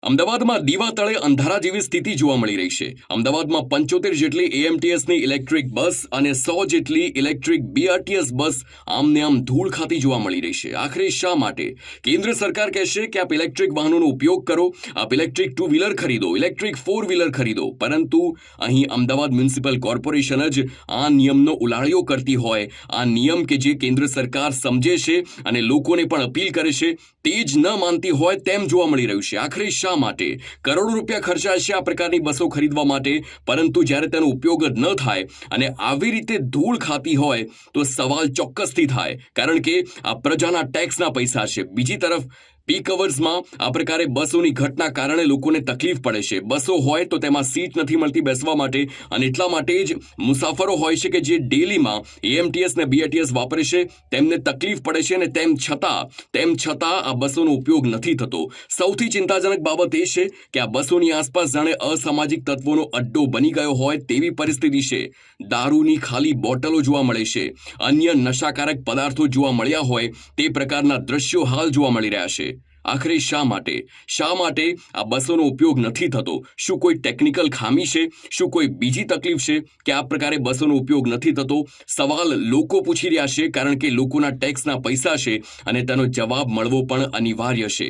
અમદાવાદમાં દીવા તળે અંધારા જેવી સ્થિતિ જોવા મળી રહી છે. અમદાવાદમાં 75 જેટલી એએમટીએસની ઇલેક્ટ્રિક બસ અને 100 જેટલી ઇલેક્ટ્રિક બીઆરટીએસ બસ આમને આમ ધૂળ ખાતી જોવા મળી રહી છે. આખરે શા માટે? કેન્દ્ર સરકાર કહેશે કે આપ ઇલેક્ટ્રિક વાહનોનો ઉપયોગ કરો, આપ ઇલેક્ટ્રિક 2 વ્હીલર ખરીદો, ઇલેક્ટ્રિક 4 વ્હીલર ખરીદો, પરંતુ અહીં અમદાવાદ મ્યુનિસિપલ કોર્પોરેશન જ આ નિયમનો ઉલાળ્યો કરતી હોય, આ નિયમ કે જે કેન્દ્ર સરકાર સમજે છે અને લોકોને પણ અપીલ કરે છે તે જ ન માનતી હોય તેમ જોવા મળી રહ્યું છે. આખરે શા માટે? કરોડો રૂપિયા ખર્ચાય છે આ પ્રકારની બસો ખરીદવા માટે, પરંતુ જ્યારે તેનો ઉપયોગ જ ન થાય અને આવી રીતે ધૂળ ખાતી હોય તો સવાલ ચોક્કસથી થાય, કારણ કે આ પ્રજાના ટેક્સના પૈસા છે. બીજી તરફ પીક અવર્સમાં આ પ્રકારે બસોની ઘટના કારણે લોકોને તકલીફ પડે છે. બસો હોય તો તેમાં સીટ નથી મળતી બેસવા માટે, અને એટલા માટે જ મુસાફરો હોય છે કે જે ડેલીમાં એએમટીએસ ને બીઆરટીએસ વાપરે છે તેમને તકલીફ પડે છે, અને તેમ છતાં આ બસોનો ઉપયોગ નથી થતો. સૌથી ચિંતાજનક બાબત એ છે કે આ બસોની આસપાસ જાણે અસામાજિક તત્વોનો અડ્ડો બની ગયો હોય તેવી પરિસ્થિતિ છે. દારૂની ખાલી બોટલો જોવા મળે છે, અન્ય નશાકારક પદાર્થો જોવા મળ્યા હોય તે પ્રકારના દ્રશ્યો હાલ જોવા મળી રહ્યા છે. આખરે શા માટે આ બસોનો ઉપયોગ નથી થતો? શું કોઈ ટેકનિકલ ખામી છે? શું કોઈ બીજી તકલીફ છે કે આ પ્રકારે બસોનો ઉપયોગ નથી થતો? સવાલ લોકો પૂછી રહ્યા છે, કારણ કે લોકોના ટેક્સના પૈસા છે અને તેનો જવાબ મળવો પણ અનિવાર્ય છે.